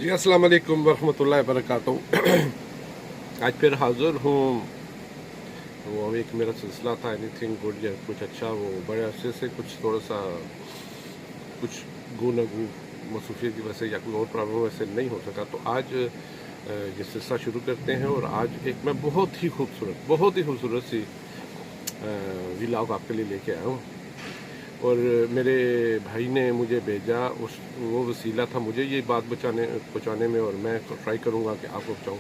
जी अस्सलाम वालेकुम वरहमतुल्लाहि वबरकातुहू। आज फिर हाज़िर हूँ। वो एक मेरा सिलसिला था एनीथिंग गुड या कुछ अच्छा, वो बड़े अरसे से कुछ थोड़ा सा कुछ गू मसरूफियत की वजह से या कोई और प्रॉब्लम वजह से नहीं हो सका, तो आज ये सिलसिला शुरू करते हैं। और आज एक मैं बहुत ही खूबसूरत सी व्लॉग आपके लिए लेके आया हूँ। और मेरे भाई ने मुझे भेजा, वो वसीला था मुझे ये बात पहुँचाने में, और मैं ट्राई करूँगा कि आपको पहुँचाऊँ।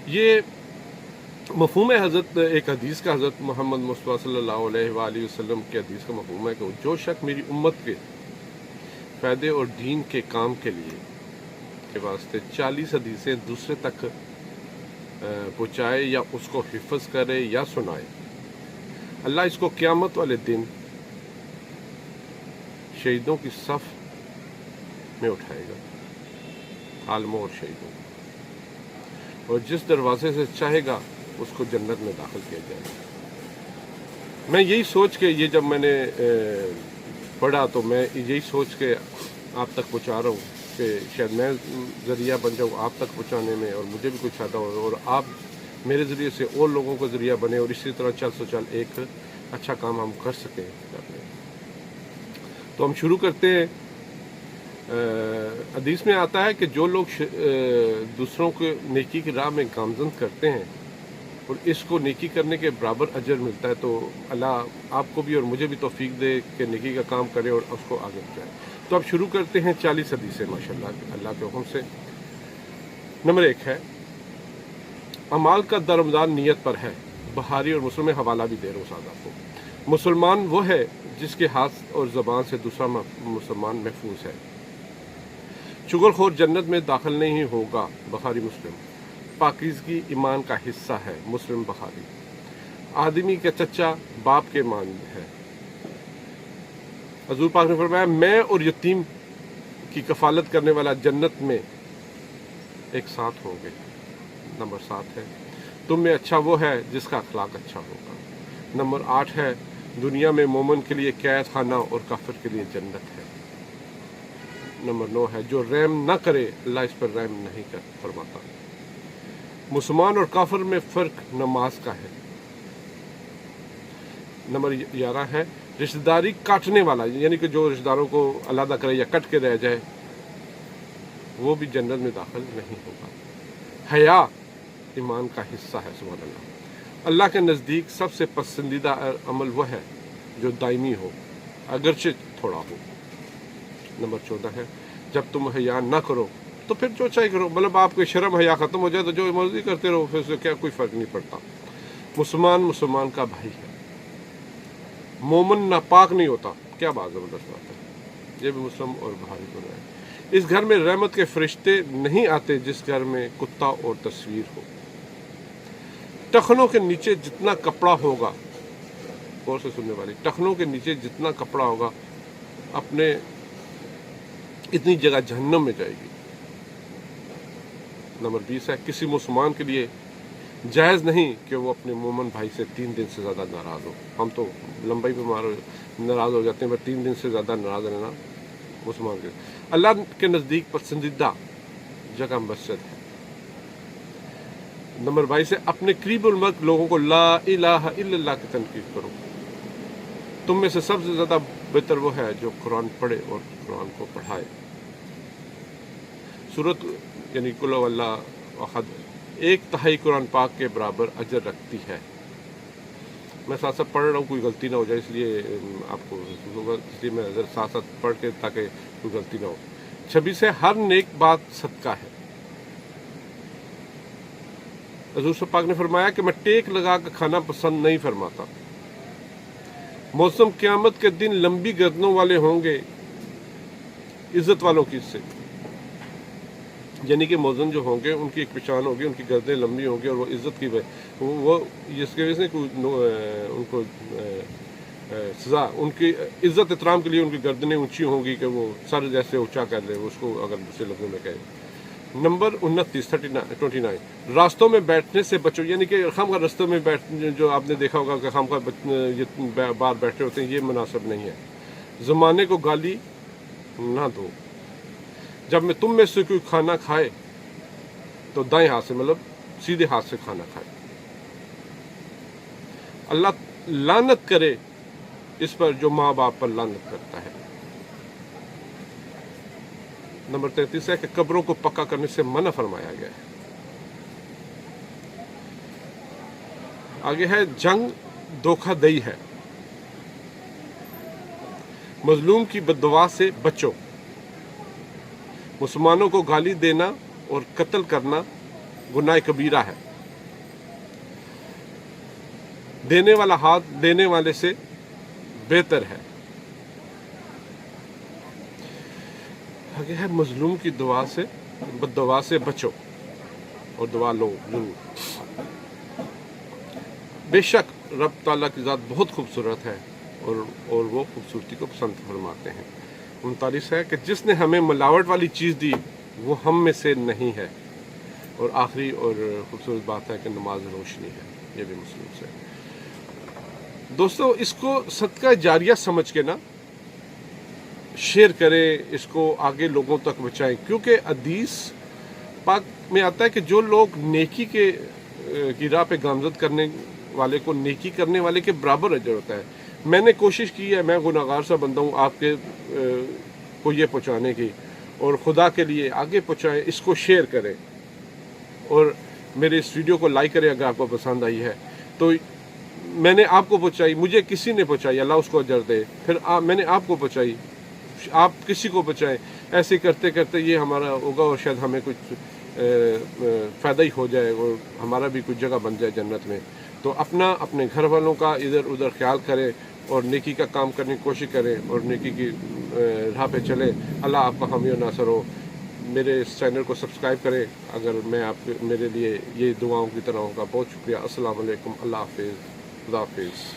ये मफ़हूम है हज़रत, एक हदीस का, हज़रत मोहम्मद मुस्तफ़ा सल्लल्लाहु अलैहि वसल्लम के हदीस का मफ़हूम है कि जो शख्स मेरी उम्मत के फ़ायदे और दीन के काम के लिए के वास्ते 40 हदीसें दूसरे तक पहुँचाए या उसको हिफ़्ज़ करे या सुनाए, अल्लाह इसको क़यामत वाले दिन शहीदों की सफ़ में उठाएगा, आलमों और शहीदों, और जिस दरवाजे से चाहेगा उसको जन्नत में दाखिल किया जाएगा। मैं यही सोच के, ये जब मैंने पढ़ा तो मैं यही सोच के आप तक पहुंचा रहा हूँ कि शायद मैं ज़रिया बन जाऊँ आप तक पहुंचाने में, और मुझे भी कुछ फ़ायदा हो, और आप मेरे ज़रिए से और लोगों को ज़रिया बने, और इसी तरह चल चल एक अच्छा काम हम कर सकें। तो हम शुरू करते हैं। हदीस में आता है कि जो लोग दूसरों को नेकी की राह में गामजन करते हैं और इसको नेकी करने के बराबर अजर मिलता है, तो अल्लाह आपको भी और मुझे भी तौफीक दे कि नेकी का काम करें और उसको आगे बढ़ाएं। तो अब शुरू करते हैं 40 हदीसें माशाल्लाह अल्लाह के हुक्म से। नंबर 1 है, अमाल का दरमदार नियत पर है। बुखारी और मुस्लिम में हवाला भी दे रहा हूँ साथ आपको। मुसलमान वो है जिसके हाथ और ज़बान से दूसरा मुसलमान महफूज है। शुगरखोर जन्नत में दाखिल नहीं होगा। बुखारी मुस्लिम। पाकीज़गी ईमान का हिस्सा है। मुस्लिम बुखारी। आदमी का चचा बाप के मान है। हज़ूर पाक ने फरमाया, मैं और यतीम की कफालत करने वाला जन्नत में एक साथ होंगे। नंबर 7 है, तुम में अच्छा वो है जिसका अखलाक अच्छा होगा। नंबर 8 है, दुनिया में मोमिन के लिए कैद खाना और काफिर के लिए जन्नत है। नंबर 9 है, जो रहम न करे अल्लाह इस पर रहम नहीं कर फरमाता। मुसलमान और काफिर में फ़र्क नमाज का है। नंबर 11 है, रिश्तेदारी काटने वाला, यानी कि जो रिश्तेदारों को अलग करे या कट के रह जाए, वो भी जन्नत में दाखिल नहीं होगा। हया ईमान का हिस्सा है। सुभान अल्लाह। अल्लाह के नज़दीक सबसे पसंदीदा अमल वह है जो दायमी हो, अगरचे थोड़ा हो। नंबर 14 है, जब तुम हया ना करो तो फिर जो चाहे करो, मतलब आपको शर्म हया ख़त्म हो जाए तो जो मर्जी करते रहो, फिर उससे क्या कोई फ़र्क नहीं पड़ता। मुसलमान का भाई है। मोमिन नापाक नहीं होता। क्या बात ज़बरदस्त बात है। ये भी मुस्लिम और बुखारी को है। इस घर में रहमत के फरिश्ते नहीं आते जिस घर में कुत्ता और तस्वीर हो। टखनों के नीचे जितना कपड़ा होगा, और से सुनने वाली, टखनों के नीचे जितना कपड़ा होगा अपने इतनी जगह जहन्नम में जाएगी। नंबर 20 है, किसी मुसलमान के लिए जायज़ नहीं कि वो अपने मोमिन भाई से 3 दिन से ज़्यादा नाराज़ हो। हम तो लंबाई बीमार नाराज़ हो जाते हैं, पर 3 दिन से ज़्यादा नाराज़ रहना मुसलमान के अल्लाह के नज़दीक पसंदीदा जगह मस्जिद है। नंबर 22 है, अपने करीबुल मर्द लोगों को ला इलाहा इल्लल्लाह की तनकीद करो। तुम में से सबसे ज़्यादा बेहतर वो है जो कुरान पढ़े और कुरान को पढ़ाए। सूरत यानी कुल हुवल्लाहु अहद 1/3 कुरान पाक के बराबर अजर रखती है। मैं साथ साथ पढ़ रहा हूँ, कोई गलती ना हो जाए, इसलिए आपको इसलिए मैं अगर साथ साथ पढ़ के ताकि कोई गलती ना हो। 26 है, हर नेक बात सदका है। हज़ूर पाक ने फरमाया कि मैं टेक लगा कर खाना पसंद नहीं फरमाता। मौसम क़यामत के दिन लंबी गर्दनों वाले होंगे, इज्जत वालों की से, यानी कि मौजन जो होंगे उनकी एक पहचान होगी, उनकी गर्दनें लंबी होंगी, और वो इज्जत की वो इसकी वजह से उनको सज़ा, उनकी इज्जत एहतराम के लिए उनकी गर्दनें ऊंची होंगी कि वो सर जैसे ऊंचा कर ले, उसको अगर दूसरे लफ्ज़ों में कहे। नंबर 29 रास्तों में बैठने से बचो, यानी कि खाम का रास्तों में बैठ, जो आपने देखा होगा कि खाम का बार बैठे होते हैं, ये मुनासिब नहीं है। ज़माने को गाली ना दो। जब मैं तुम में से कोई खाना खाए तो दाएं हाथ से, मतलब सीधे हाथ से खाना खाए। अल्लाह लानत करे इस पर जो माँ बाप पर लानत करता है। नंबर 33 है कि कब्रों को पक्का करने से मना फरमाया गया है। आगे है जंग धोखाधड़ी है, मजलूम की बददुआ से बचो। मुसलमानों को गाली देना और कत्ल करना गुनाह कबीरा है। देने वाला हाथ देने वाले से बेहतर है। आगे है मजलूम की दुआ से बददुआ से बचो और दुआ लो जरूर। बेशक रब ताला की ज़ात बहुत खूबसूरत है और वो खूबसूरती को पसंद फरमाते हैं। 39 है कि जिसने हमें मिलावट वाली चीज़ दी वो हम में से नहीं है। और आखिरी और खूबसूरत बात है कि नमाज रोशनी है, ये भी मुस्लिम से। दोस्तों, इसको सदका जारिया समझ के ना शेयर करें, इसको आगे लोगों तक पहुँचाएं, क्योंकि हदीस पाक में आता है कि जो लोग नेकी की राह पे गामजद करने वाले को नेकी करने वाले के बराबर अजर होता है। मैंने कोशिश की है, मैं गुनाहगार सा बंदा हूँ, आपके को ये पहुँचाने की, और खुदा के लिए आगे पहुँचाएं, इसको शेयर करें और मेरे इस वीडियो को लाइक करें अगर आपको पसंद आई है तो। मैंने आपको पहुँचाई, मुझे किसी ने पहुँचाई, अल्लाह उसको अजर दे। फिर मैंने आपको पहुँचाई, आप किसी को पहुँचाएं। ऐसे करते करते ये हमारा होगा और शायद हमें कुछ फ़ायदा ही हो जाए और हमारा भी कुछ जगह बन जाए जन्नत में। तो अपने घर वालों का इधर उधर ख्याल करें और नेकी का काम करने की कोशिश करें और नेकी की राह पे चलें। अल्लाह आपका हामी और नासर हो। मेरे इस चैनल को सब्सक्राइब करें अगर मैं मेरे लिए ये दुआओं की तरह होगा। बहुत शुक्रिया। अस्सलाम वालेकुम। अल्लाह हाफिज़। खुदा हाफिज़।